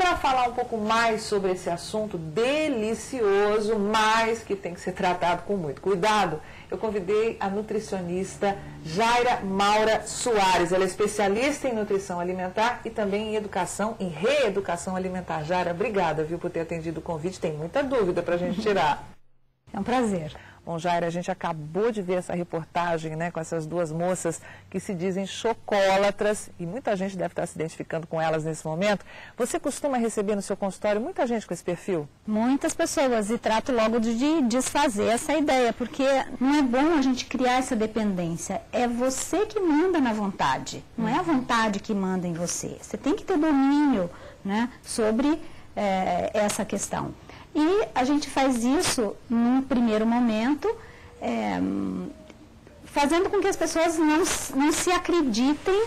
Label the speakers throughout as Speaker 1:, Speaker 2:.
Speaker 1: para falar um pouco mais sobre esse assunto delicioso, mas que tem que ser tratado com muito cuidado, eu convidei a nutricionista Jaira Maura Soares. Ela é especialista em nutrição alimentar e também em reeducação alimentar. Jaira, obrigada, viu, por ter atendido o convite. Tem muita dúvida para a gente tirar.
Speaker 2: É um prazer.
Speaker 1: Bom, Jaira, a gente acabou de ver essa reportagem, né, com essas duas moças que se dizem chocólatras, e muita gente deve estar se identificando com elas nesse momento. Você costuma receber no seu consultório muita gente com esse perfil?
Speaker 2: Muitas pessoas, e trato logo de desfazer essa ideia, porque não é bom a gente criar essa dependência. É você que manda na vontade, não é a vontade que manda em você. Você tem que ter domínio, né, sobre essa questão. E a gente faz isso, num primeiro momento, fazendo com que as pessoas não se acreditem,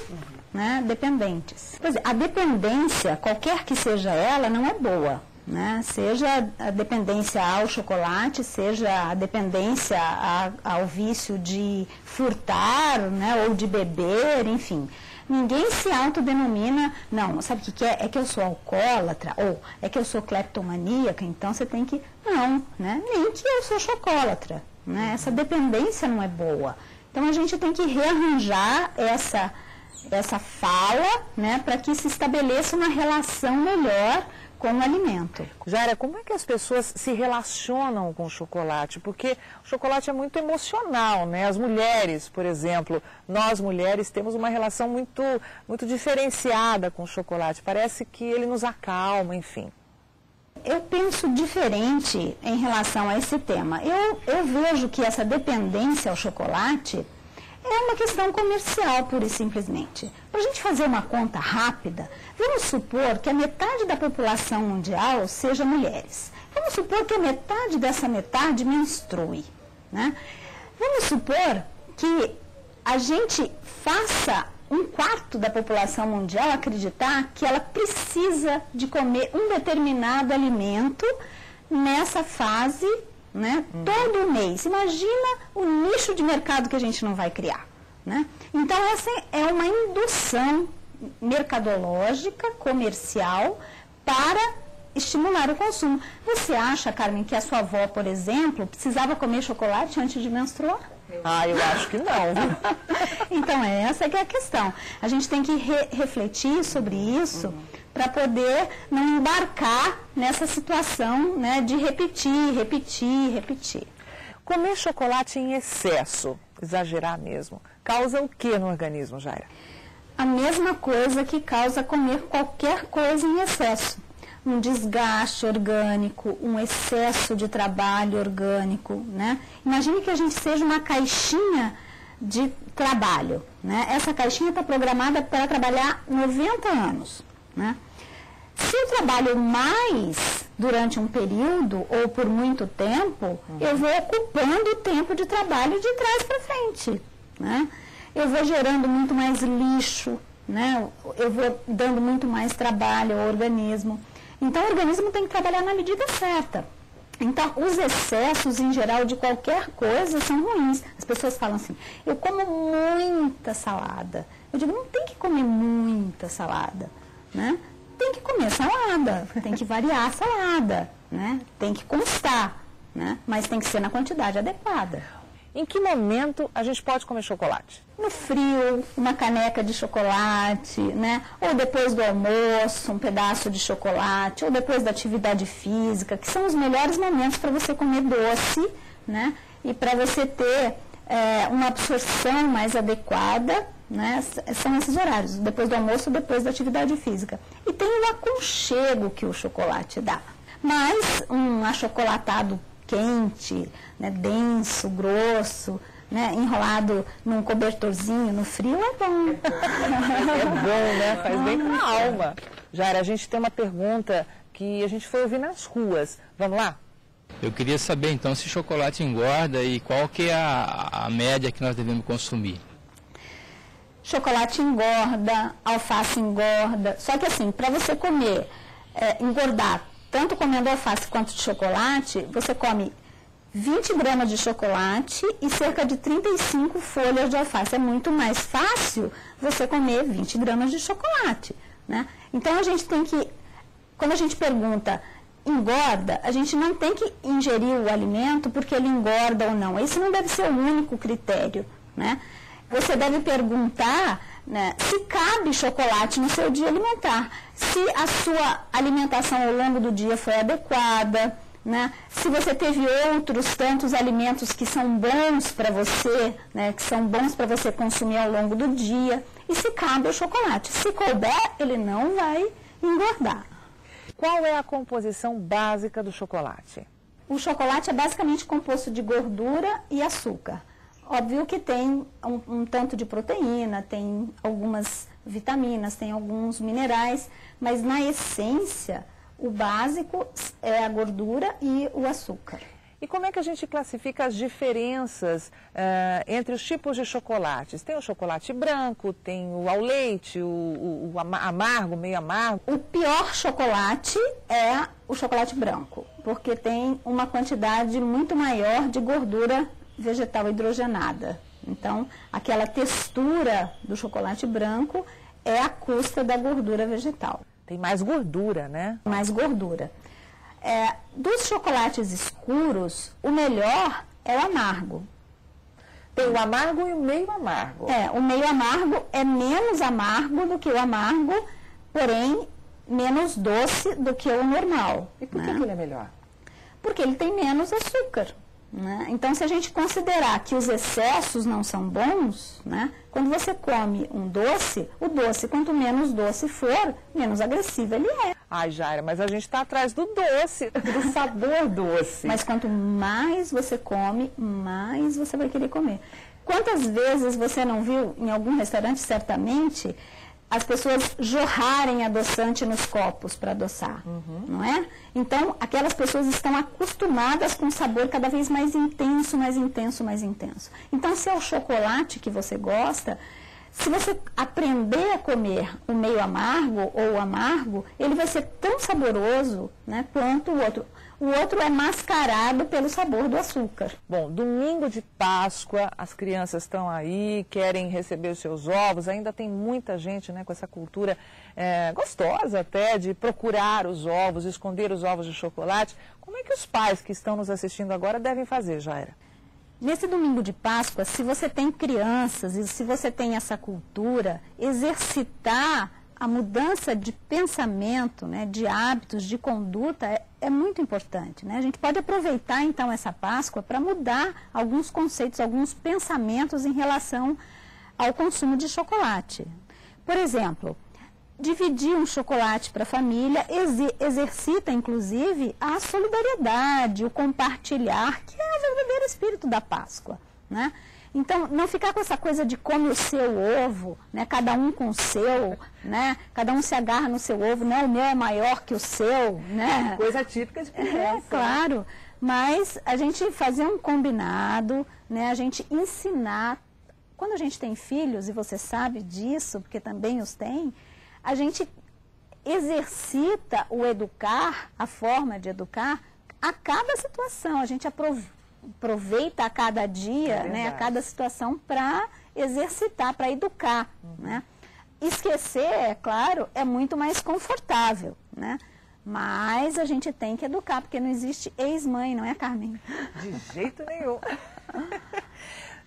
Speaker 2: né, dependentes. Pois é, a dependência, qualquer que seja ela, não é boa, né? Seja a dependência ao chocolate, seja a dependência ao vício de furtar, né, ou de beber, enfim. Ninguém se autodenomina, não, sabe o que é? É que eu sou alcoólatra, ou é que eu sou cleptomaníaca, então você tem que... Não, né? Nem que eu sou chocólatra, né? Essa dependência não é boa. Então a gente tem que rearranjar essa fala, né, para que se estabeleça uma relação melhor com o alimento.
Speaker 1: Jaira, como é que as pessoas se relacionam com o chocolate? Porque o chocolate é muito emocional, né? As mulheres, por exemplo, nós mulheres temos uma relação muito, muito diferenciada com o chocolate. Parece que ele nos acalma, enfim.
Speaker 2: Eu penso diferente em relação a esse tema. Eu vejo que essa dependência ao chocolate é uma questão comercial, pura e simplesmente. Para a gente fazer uma conta rápida, vamos supor que a metade da população mundial seja mulheres. Vamos supor que a metade dessa metade menstrue, né? Vamos supor que a gente faça um quarto da população mundial acreditar que ela precisa de comer um determinado alimento nessa fase, né, todo mês. Imagina o nicho de mercado que a gente não vai criar, né? Então essa é uma indução mercadológica, comercial, para estimular o consumo. Você acha, Carmen, que a sua avó, por exemplo, precisava comer chocolate antes de menstruar?
Speaker 1: Ah, eu acho que não, viu?
Speaker 2: Então essa que é a questão. A gente tem que refletir sobre isso, para poder não embarcar nessa situação, né, de repetir.
Speaker 1: Comer chocolate em excesso, exagerar mesmo, causa o que no organismo, Jaira?
Speaker 2: A mesma coisa que causa comer qualquer coisa em excesso. Um desgaste orgânico, um excesso de trabalho orgânico, né? Imagine que a gente seja uma caixinha de trabalho, né? Essa caixinha está programada para trabalhar 90 anos, né? Se eu trabalho mais durante um período ou por muito tempo, eu vou ocupando o tempo de trabalho de trás para frente, né? Eu vou gerando muito mais lixo, né? Eu vou dando muito mais trabalho ao organismo. Então, o organismo tem que trabalhar na medida certa. Então, os excessos, em geral, de qualquer coisa são ruins. As pessoas falam assim, eu como muita salada. Eu digo, não tem que comer muita salada, né? Tem que comer salada, tem que variar a salada, né? Tem que constar, né? Mas tem que ser na quantidade adequada.
Speaker 1: Em que momento a gente pode comer chocolate?
Speaker 2: No frio, uma caneca de chocolate, né? Ou depois do almoço, um pedaço de chocolate, ou depois da atividade física, que são os melhores momentos para você comer doce, né? E para você ter uma absorção mais adequada, né? São esses horários, depois do almoço, depois da atividade física. E tem o aconchego que o chocolate dá. Mas um achocolatado quente, né, denso, grosso, né, enrolado num cobertorzinho no frio é bom.
Speaker 1: É bom, né? Faz bem para a alma. Jaira, a gente tem uma pergunta que a gente foi ouvir nas ruas. Vamos lá?
Speaker 3: Eu queria saber então se chocolate engorda e qual que é a média que nós devemos consumir.
Speaker 2: Chocolate engorda, alface engorda. Só que assim, para você comer, engordar, tanto comendo alface quanto de chocolate, você come 20 gramas de chocolate e cerca de 35 folhas de alface. É muito mais fácil você comer 20 gramas de chocolate, né? Então, a gente tem que quando a gente pergunta engorda, a gente não tem que ingerir o alimento porque ele engorda ou não. Esse não deve ser o único critério, né? Você deve perguntar, né, se cabe chocolate no seu dia alimentar, se a sua alimentação ao longo do dia foi adequada, né, se você teve outros tantos alimentos que são bons para você, né, que são bons para você consumir ao longo do dia, e se cabe o chocolate. Se couber, ele não vai engordar.
Speaker 1: Qual é a composição básica do chocolate?
Speaker 2: O chocolate é basicamente composto de gordura e açúcar. Óbvio que tem um tanto de proteína, tem algumas vitaminas, tem alguns minerais, mas na essência, o básico é a gordura e o açúcar.
Speaker 1: E como é que a gente classifica as diferenças entre os tipos de chocolates? Tem o chocolate branco, tem o ao leite, o amargo, meio amargo.
Speaker 2: O pior chocolate é o chocolate branco, porque tem uma quantidade muito maior de gordura vegetal hidrogenada. Então, aquela textura do chocolate branco é à custa da gordura vegetal.
Speaker 1: Tem mais gordura, né?
Speaker 2: Mais gordura. Dos chocolates escuros, o melhor é o amargo.
Speaker 1: Tem o amargo e o meio amargo.
Speaker 2: O meio amargo é menos amargo do que o amargo, porém menos doce do que o normal.
Speaker 1: E por que ele é melhor?
Speaker 2: Porque ele tem menos açúcar. Né? Então, se a gente considerar que os excessos não são bons, né? Quando você come um doce, o doce, quanto menos doce for, menos agressivo ele é.
Speaker 1: Ai, Jaira, mas a gente está atrás do doce, do sabor doce.
Speaker 2: Mas quanto mais você come, mais você vai querer comer. Quantas vezes você não viu, em algum restaurante, certamente, as pessoas jorrarem adoçante nos copos para adoçar, não é? Então, aquelas pessoas estão acostumadas com um sabor cada vez mais intenso, mais intenso, mais intenso. Então, se é o chocolate que você gosta, se você aprender a comer o meio amargo ou o amargo, ele vai ser tão saboroso, né, quanto o outro. O outro é mascarado pelo sabor do açúcar.
Speaker 1: Bom, domingo de Páscoa, as crianças estão aí, querem receber os seus ovos. Ainda tem muita gente, né, com essa cultura gostosa até de procurar os ovos, esconder os ovos de chocolate. Como é que os pais que estão nos assistindo agora devem fazer, Jaira?
Speaker 2: Nesse domingo de Páscoa, se você tem crianças e se você tem essa cultura, exercitar a mudança de pensamento, né, de hábitos, de conduta é muito importante. Né? A gente pode aproveitar, então, essa Páscoa para mudar alguns conceitos, alguns pensamentos em relação ao consumo de chocolate. Por exemplo, dividir um chocolate para a família exercita, inclusive, a solidariedade, o compartilhar, que é o verdadeiro espírito da Páscoa, né? Então, não ficar com essa coisa de come o seu ovo, né? Cada um com o seu, né? Cada um se agarra no seu ovo, né? O meu é maior que o seu, né?
Speaker 1: Coisa típica de criança.
Speaker 2: Claro, mas a gente fazer um combinado, né? A gente ensinar. Quando a gente tem filhos, e você sabe disso, porque também os tem, a gente exercita o educar, a forma de educar, a cada situação. A gente aproveita a cada dia, né, a cada situação para exercitar, para educar. Né? Esquecer, é claro, é muito mais confortável, né? Mas a gente tem que educar, porque não existe ex-mãe, não é, Carmen?
Speaker 1: De jeito nenhum.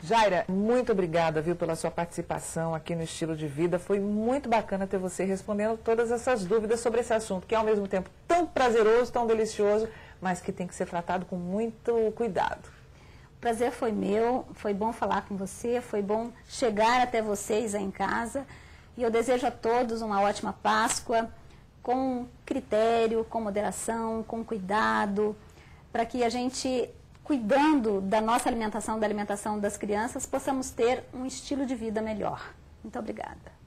Speaker 1: Jaira, muito obrigada, viu, pela sua participação aqui no Estilo de Vida. Foi muito bacana ter você respondendo todas essas dúvidas sobre esse assunto, que é ao mesmo tempo tão prazeroso, tão delicioso, mas que tem que ser tratado com muito cuidado.
Speaker 2: O prazer foi meu, foi bom falar com você, foi bom chegar até vocês aí em casa. E eu desejo a todos uma ótima Páscoa, com critério, com moderação, com cuidado, para que a gente, cuidando da nossa alimentação, da alimentação das crianças, possamos ter um estilo de vida melhor. Muito obrigada.